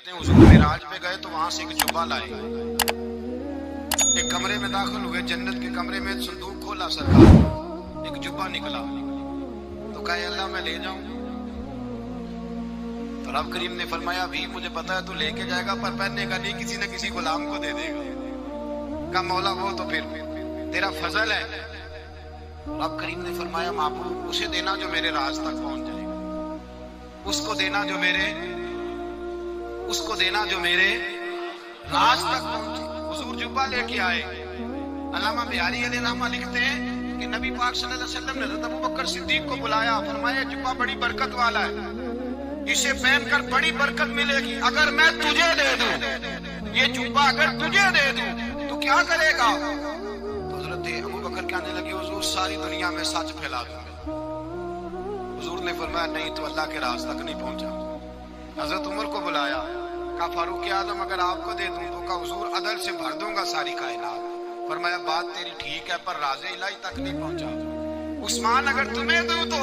کہتے ہیں حضور معراج پہ گئے تو وہاں سے ایک جبہ لائے، ایک کمرے میں داخل ہوئے، جنت کے کمرے میں صندوق کھولا سرکار، ایک جبہ نکلا تو کہا اللہ میں لے جاؤں؟ تو رب کریم نے فرمایا بھی مجھے پتا ہے تو لے کے جائے گا پر پہننے کا نہیں، کسی نہ کسی غلام کو دے دے گا۔ کہا مولا وہ تو پھر تیرا فضل ہے۔ رب کریم نے فرمایا معبود اسے دینا جو میرے راز تک پہنچ جائے گا، اس کو دینا جو میرے راز تک پہنچے۔ حضور جبہ لے کے آئے۔ علامہ بہاری علیہ رحمہ لکھتے ہیں کہ نبی پاک صلی اللہ علیہ وسلم نے حضرت ابوبکر صدیق کو بلایا، فرمایا جبہ بڑی برکت والا ہے، اسے پہن کر بڑی برکت ملے گی، اگر میں تجھے دے دوں یہ جبہ، اگر تجھے دے دوں تو کیا کرے گا؟ تو حضرت ابوبکر کہنے لگے حضور ساری دنیا میں سچ پھیلا دوں گا۔ حضور نے فرمایا نہیں تو اللہ کے راز تک نہیں پہنچا۔ حضرت عمر کو بلایا، کہا فاروق اعظم اگر آپ کو دے دوں تو کہا حضور عدل سے بھر دوں گا ساری کائنات۔ فرمایا بات تیری ٹھیک ہے پر راز الہی تک نہیں پہنچا۔ عثمان اگر تمہیں دوں تو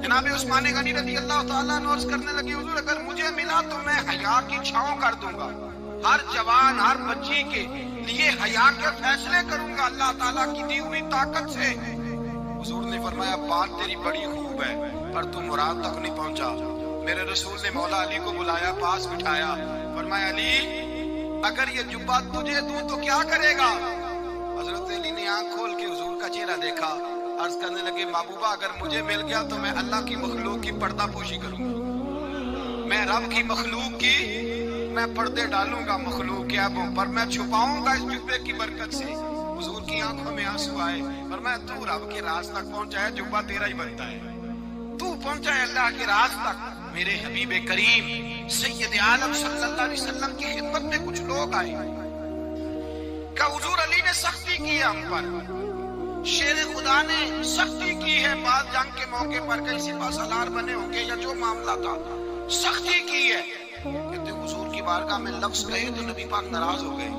جناب عثمان غنی رضی اللہ تعالیٰ عنہ عرض کرنے لگے حضور اگر مجھے ملا تو میں حیا کی چھاؤں کر دوں گا، ہر جوان ہر بچی کے لیے حیا کے فیصلے کروں گا اللہ تعالیٰ کی دی ہوئی طاقت سے۔ حضور نے فرمایا بات تیری بڑی خوب ہے پر تم مراد تک نہیں پہنچا۔ میرے رسول نے مولا علی کو بلایا، پاس بٹھایا، فرمایا علی اگر یہ جبہ تجھے دوں تو کیا کرے گا؟ حضرت علی نے آنکھ کھول کے حضور کا چہرہ دیکھا، عرض کرنے لگے محبوبہ اگر مجھے مل گیا تو میں اللہ کی مخلوق کی پردہ پوشی کروں گا، میں رب کی مخلوق کی میں پردے ڈالوں گا مخلوق کے عیبوں پر، میں چھپاؤں گا اس جبے کی برکت سے۔ حضور کی آنکھوں میں آنسو آئے، فرمایا تو رب کے راز تک پہنچا ہے، جبہ تیرا ہی بنتا ہے، تو پہنچا ہے اللہ کے راز تک۔ میرے حبیب کریم سید عالم صلی اللہ علیہ وسلم کی خدمت میں کچھ لوگ آئے کہ حضور علی نے سختی کی ہے ہم پر، شیر خدا نے سختی کی ہے، بعد جنگ کے موقع پر کئی سپاہ سالار بنے ہوں گے یا جو معاملہ تھا سختی کی ہے۔ کہتے حضور کی بارگاہ میں لفظ کہے تو نبی پاک ناراض ہو گئے۔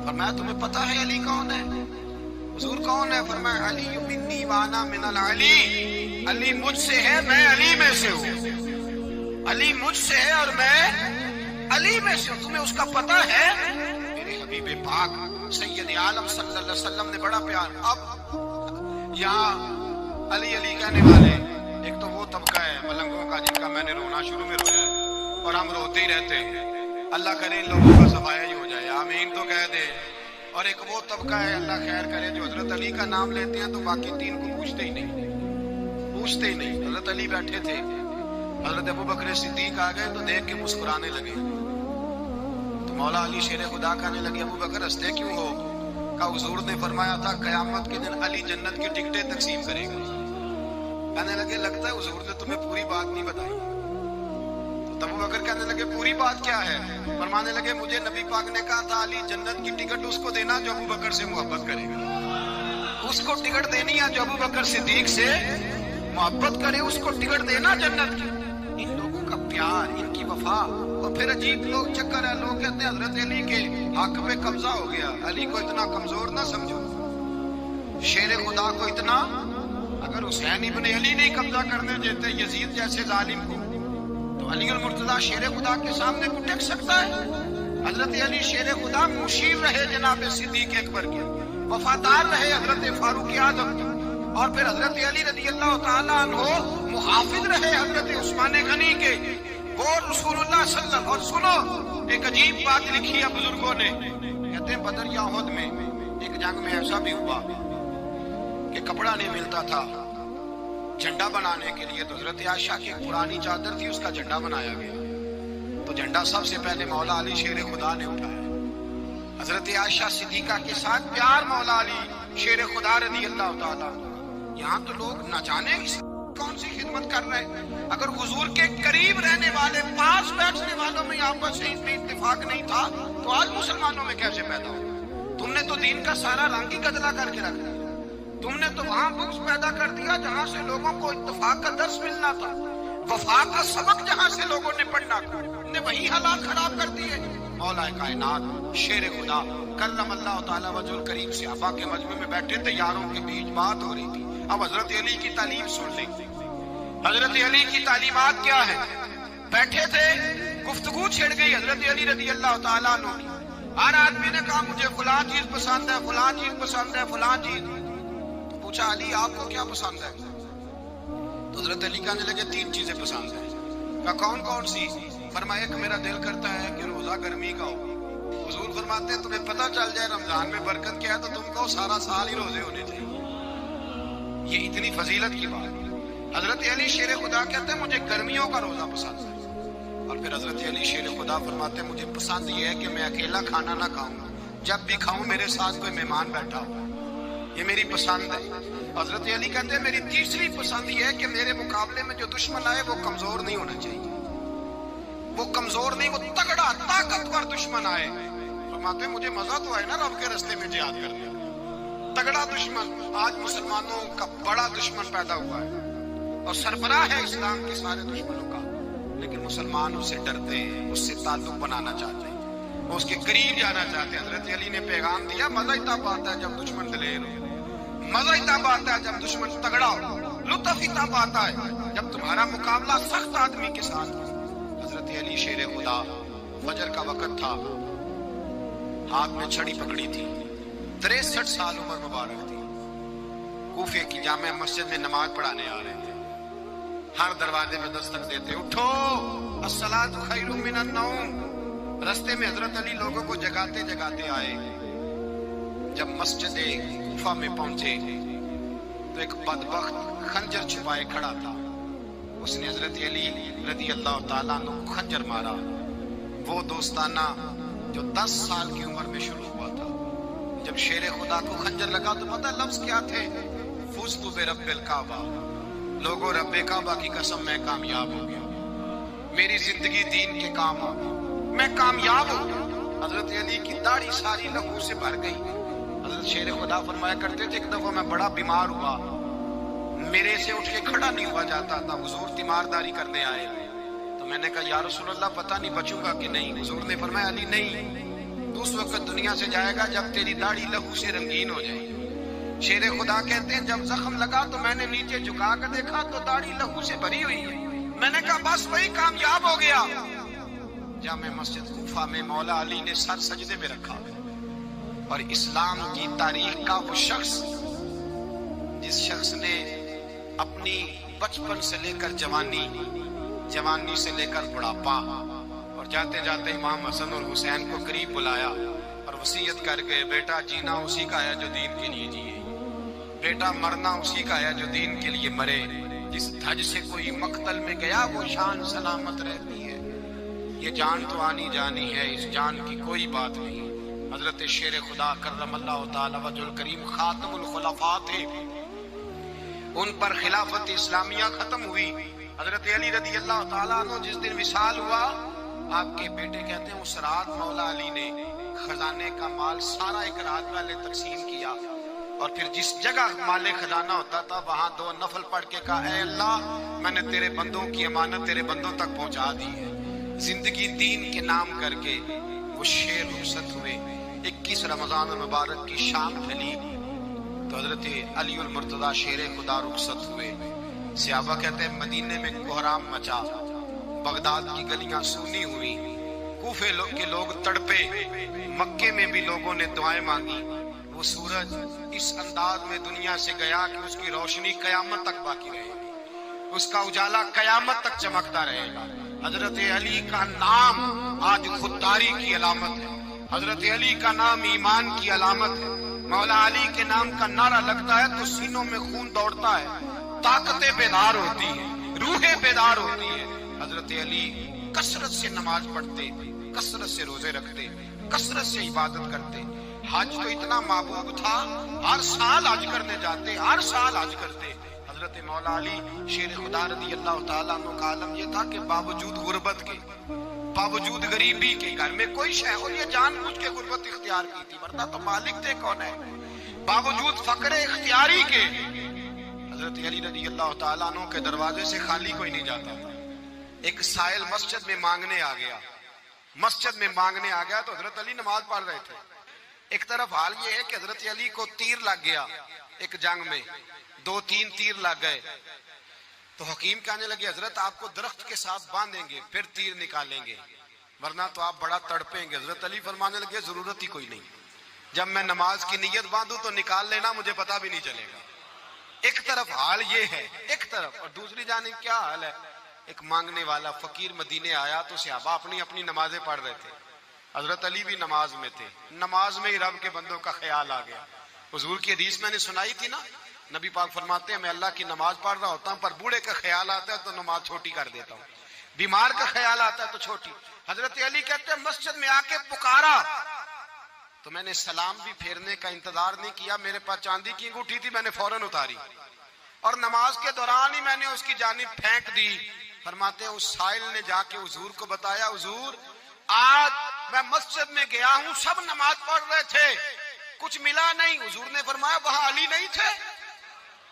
فرمایا تمہیں پتا ہے علی کون ہے؟ حضور کون ہے؟ فرمایا علی منی وانا من العلی، علی مجھ سے ہے میں علی میں سے ہوں، علی مجھ سے ہے اور میں علی میں سے ہوں، تمہیں اس کا پتہ ہے؟ میرے حبیب پاک سید عالم صلی اللہ علیہ وسلم نے بڑا پیار۔ اب یہاں علی علی کہنے والے ایک تو وہ طبقہ ہے ملنگوں کا جن کا میں نے رونا شروع میں رویا ہے اور ہم روتے ہی رہتے ہیں، اللہ کرے ان لوگوں کا صفایا ہی ہو جائے، آمین تو کہہ دے۔ اور ایک وہ طبقہ ہے اللہ خیر کرے جو حضرت علی کا نام لیتے ہیں تو باقی تین کو پوچھتے ہی نہیں۔ حضرت علی بیٹھے تھے، حضرت ابوبکر صدیق آ گئے تو دیکھ کے مسکرانے لگے، تو مولا علی شیر خدا کہنے لگے ابوبکر ہنستے کیوں ہو؟ کہ حضور نے فرمایا تھا قیامت کے دن علی جنت کی ٹکٹیں تقسیم کرے گا۔ کہنے لگے لگتا ہے حضور نے تمہیں پوری بات نہیں بتائی۔ تو ابوبکر کہنے لگے پوری بات کیا ہے؟ فرمانے لگے مجھے نبی پاک نے کہا تھا علی جنت کی ٹکٹ اس کو دینا جو ابوبکر سے محبت کرے گا، اس کو ٹکٹ دینی ہے جو ابوبکر صدیق سے محبت کرے، اس کو ٹکٹ دینا جنت کی۔ ان لوگوں کا پیار، ان کی وفا، اور پھر عجیب لوگ چکر ہے، لوگ کہتے ہیں حضرت علی کے حق پہ قبضہ ہو گیا، علی کو اتنا کمزور نہ سمجھو، شیر خدا کو اتنا، اگر حسین ابن علی نہیں قبضہ کرنے دیتے یزید جیسے ظالم کو تو علی المرتضیٰ شیر خدا کے سامنے کو ٹک سکتا ہے؟ حضرت علی شیر خدا مشیر رہے جناب صدیق اکبر کے، وفادار رہے حضرت فاروق اعظم کے، اور پھر حضرت علی رضی اللہ تعالیٰ عنہ محافظ رہے حضرت عثمان غنی کے، وہ رسول اللہ صلی اللہ علیہ وسلم۔ اور سنو ایک عجیب بات لکھی ہے بزرگوں نے، کہتے ہیں بدر یا احد میں ایک جنگ میں ایسا بھی ہوا کہ کپڑا نہیں ملتا تھا جھنڈا بنانے کے لیے، تو حضرت عائشہ کی پرانی چادر تھی اس کا جھنڈا بنایا گیا، تو جھنڈا سب سے پہلے مولا علی شیر خدا نے اٹھایا۔ حضرت عائشہ صدیقہ کے ساتھ پیار مولا علی شیر خدا رضی اللہ تعالیٰ۔ یہاں تو لوگ نہ جانے کون سی خدمت کر رہے ہیں، اگر حضور کے قریب رہنے والے پاس بیٹھنے والوں میں آپس میں اتفاق نہیں تھا تو آج مسلمانوں میں کیسے پیدا ہو؟ تم نے تو دین کا سارا رنگ ہی گدلا کر کے رکھ دیا، تم نے تو وہاں بغض پیدا کر دیا جہاں سے لوگوں کو اتفاق کا درس ملنا تھا، وفا کا سبق جہاں سے لوگوں نے پڑھنا تھا، نے وہی حالات خراب کر دیے۔ مولا کائنات شیر خدا کرم اللہ تعالیٰ وجہ الکریم صحابہ کے مجمع میں بیٹھے تھے، یاروں کے بیچ بات ہو رہی تھی۔ اب حضرت علی کی تعلیم سن لیں، حضرت علی کی تعلیمات کیا ہے؟ بیٹھے تھے, گفتگو چھڑ گئی حضرت علی رضی اللہ تعالیٰ عنہ کی. ہر آدمی نے کہا مجھے فلاں چیز پسند ہے, فلاں چیز پسند ہے, فلاں چیز. تو پوچھا علی آپ کو کیا پسند ہے؟ تو حضرت علی کہنے لگے 3 چیزیں پسند ہیں. کہا کون کون سی؟ فرمایا کہ میرا دل کرتا ہے کہ روزہ گرمی کا ہو. حضور فرماتے ہیں تمہیں پتہ چل جائے رمضان میں برکت کیا ہے تو تم کو سارا سال ہی روزے ہونے چاہیے. یہ اتنی فضیلت کی بات. حضرت علی شیر خدا کہتے ہیں مجھے گرمیوں کا روزہ پسند ہے. اور پھر حضرت علی شیر خدا فرماتے ہیں مجھے پسند یہ ہے کہ میں اکیلا کھانا نہ کھاؤں, جب بھی کھاؤں میرے ساتھ کوئی مہمان بیٹھا ہو. یہ میری پسند ہے. حضرت علی کہتے ہیں میری تیسری پسند یہ ہے کہ میرے مقابلے میں جو دشمن آئے وہ کمزور نہیں ہونا چاہیے. وہ کمزور نہیں, وہ تگڑا طاقتور دشمن آئے. فرماتے ہیں مجھے مزہ تو آئے نا رب کے راستے میں جہاد کرنے. تگڑا دشمن. آج مسلمانوں کا بڑا دشمن پیدا ہوا ہے اور سربراہ ہے اسلام کے سارے دشمنوں کا, لیکن مسلمان اس سے ڈرتے ہیں, اس سے تعلق بنانا چاہتے ہیں, وہ اس کے قریب جانا چاہتے ہیں. حضرت علی نے پیغام دیا مزہ ہی تب آتا ہے جب دشمن دلیر ہو, مزہ ہی تب آتا ہے جب دشمن تگڑا ہو, لطف ہی تب آتا ہے جب تمہارا مقابلہ سخت آدمی کے ساتھ ہو. حضرت علی شیر خدا, فجر کا وقت تھا, ہاتھ میں چھڑی پکڑی تھی, 63 سال عمر مبارک تھی. کوفے کی جامع مسجد میں نماز پڑھانے آ رہے تھے. ہر دروازے میں دستک دیتے اٹھو الصلاۃ خیر من النوم. رستے میں حضرت علی لوگوں کو جگاتے جگاتے آئے. جب مسجد کوفہ میں پہنچے تو ایک بدبخت خنجر چھپائے کھڑا تھا. اس نے حضرت علی رضی اللہ تعالیٰ عنہ کو خنجر مارا. وہ دوستانہ جو 10 سال کی عمر میں شروع ہوا تھا. جب شیر خدا کو خنجر لگا تو پتہ لفظ کیا تھے؟ فزت برب الکعبہ. لوگوں رب کعبہ کی قسم میں کامیاب ہو گیا, میری زندگی دین کے کام آ گئی, میں کامیاب ہو گیا. حضرت علی کی داڑھی ساری لہو سے بھر گئی. حضرت شیر خدا فرمایا کرتے تھے ایک دفعہ میں بڑا بیمار ہوا, میرے سے اٹھ کے کھڑا نہیں ہوا جاتا تھا. حضور تیمارداری کرنے آئے تو میں نے کہا یا رسول اللہ پتہ نہیں بچوں گا کہ نہیں. حضور نے فرمایا علی نہیں, تو اس وقت دنیا سے جائے گا جب تیری داڑھی لہو سے رنگین ہو جائے. شیر خدا کہتے ہیں جب زخم لگا تو میں نے نیچے جھکا کر دیکھا تو داڑھی لہو سے بھری ہوئی ہے. میں نے کہا بس وہی کامیاب ہو گیا. جامع مسجد کوفہ میں مولا علی نے سر سجدے میں رکھا اور اسلام کی تاریخ کا وہ شخص جس شخص نے اپنی بچپن سے لے کر جوانی, جوانی سے لے کر بڑھاپا, اور جاتے جاتے امام حسن اور حسین کو قریب بلایا اور وصیت کر گئے بیٹا جینا اسی کا ہے جو دین کے لیے جیے, بیٹا مرنا اسی کا ہے جو دین کے لیے مرے. جس دھج سے کوئی مقتل میں گیا وہ شان سلامت رہتی ہے. یہ جان تو آنی جانی ہے, اس جان کی کوئی بات نہیں. حضرت شیر خدا کرم اللہ تعالی وجہ الکریم خاتم الخلفاء تھے, ان پر خلافت اسلامیہ ختم ہوئی. حضرت علی رضی اللہ تعالیٰ عنہ جس دن وصال ہوا, آپ کے بیٹے کہتے ہیں اس رات مولا علی نے خزانے کا مال سارا ایک رات پہلے تقسیم کیا, اور پھر جس جگہ مال خزانہ ہوتا تھا وہاں 2 نفل پڑھ کے کہا اے اللہ میں نے تیرے بندوں کی امانت تیرے بندوں تک پہنچا دی ہے. زندگی دین کے نام کر کے وہ شیر رخصت ہوئے. 21 رمضان المبارک کی شام ڈھلی تو حضرت علی المرتضیٰ شیر خدا رخصت ہوئے. صحابہ کہتے ہیں مدینے میں کوہرام مچا, بغداد کی گلیاں سونی ہوئی, کوفے کے لوگ تڑپے, مکے میں بھی لوگوں نے دعائیں مانگی. وہ سورج اس انداز میں دنیا سے گیا کہ اس کی روشنی قیامت تک باقی رہے گی, اس کا اجالا قیامت تک چمکتا رہے گا. حضرت علی کا نام آج خودداری کی علامت ہے, حضرت علی کا نام ایمان کی علامت ہے. مولا علی کے نام کا نعرہ لگتا ہے تو سینوں میں خون دوڑتا ہے, طاقتیں بیدار ہوتی ہیں, روحیں بیدار ہوتی ہیں. حضرت علی کثرت سے نماز پڑھتے, کثرت سے روزے رکھتے, کثرت سے عبادت کرتے. حج تو اتنا محبوب تھا, ہر سال حج کرنے جاتے, ہر سال حج کرتے. حضرت مولا علی شیر خدا رضی اللہ تعالیٰ عنہ کا عالم یہ تھا کہ باوجود غربت کے, باوجود غریبی کے, گھر میں کوئی شے ہو یہ جان بوجھ کے غربت اختیار کی تھی, ورنہ تو مالک تھے کون ہے. باوجود فقر اختیاری کے حضرت علی رضی اللہ تعالیٰ عنہ کے دروازے سے خالی کوئی نہیں جاتا تھا. ایک سائل مسجد میں مانگنے آ گیا, مسجد میں مانگنے آ گیا تو حضرت علی نماز پڑھ رہے تھے. ایک طرف حال یہ ہے کہ حضرت علی کو تیر لگ گیا ایک جنگ میں, 2-3 تیر لگ گئے. تو حکیم کہنے لگے حضرت آپ کو درخت کے ساتھ باندھیں گے پھر تیر نکالیں گے ورنہ تو آپ بڑا تڑپیں گے. حضرت علی فرمانے لگے ضرورت ہی کوئی نہیں, جب میں نماز کی نیت باندھوں تو نکال لینا, مجھے پتا بھی نہیں چلے گا. ایک طرف حال یہ ہے, ایک طرف, اور دوسری جانب کیا حال ہے, ایک مانگنے والا فقیر مدینے آیا تو صحابہ اپنی اپنی نمازیں پڑھ رہے تھے, حضرت علی بھی نماز میں تھے. نماز میں ہی رب کے بندوں کا خیال آ گیا. حضور کی حدیث میں نے سنائی تھی نا, نبی پاک فرماتے ہیں میں اللہ کی نماز پڑھ رہا ہوتا ہوں پر بوڑھے کا خیال آتا ہے تو نماز چھوٹی کر دیتا ہوں, بیمار کا خیال آتا ہے تو چھوٹی. حضرت علی کہتے ہیں مسجد میں آ کے پکارا تو میں نے سلام بھی پھیرنے کا انتظار نہیں کیا, میرے پاس چاندی کی انگوٹھی تھی, میں نے فوراً اتاری اور نماز کے دوران ہی میں نے اس کی جانب پھینک دی. فرماتے ہیں اس سائل نے جا کے حضور کو بتایا, حضور آج میں مسجد میں گیا ہوں, سب نماز پڑھ رہے تھے, کچھ ملا نہیں. حضور نے فرمایا وہاں علی نہیں تھے؟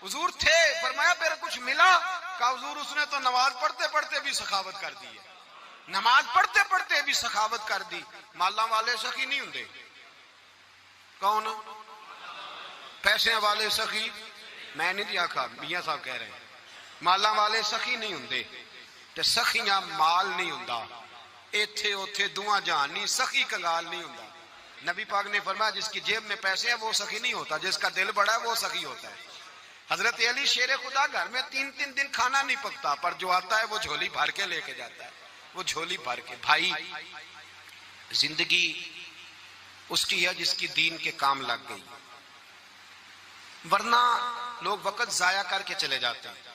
حضور تھے. فرمایا پھر کچھ ملا؟ کہا حضور اس نے تو نماز پڑھتے پڑھتے بھی سخاوت کر دی ہے, نماز پڑھتے پڑھتے بھی سخاوت کر دی. مالاں والے سخی نہیں ہوندے, کون پیسے والے سخی, میں نہیں جی آکھا, میاں صاحب کہہ رہے ہیں مالاں والے سخی نہیں ہوندے تے سخیاں مال نہیں ہوندا, ایتھے اوتھے دعا جہان نہیں, سخی کنگال نہیں ہوندا. نبی پاک نے فرمایا جس کی جیب میں پیسے ہیں وہ سخی نہیں ہوتا, جس کا دل بڑا ہے وہ سخی ہوتا ہے. حضرت علی شیر خدا گھر میں 3 دن کھانا نہیں پکتا, پر جو آتا ہے وہ جھولی بھر کے لے کے جاتا ہے, وہ جھولی بھر کے. بھائی زندگی اس کی ہے جس کی دین کے کام لگ گئی, ورنہ لوگ وقت ضائع کر کے چلے جاتے ہیں.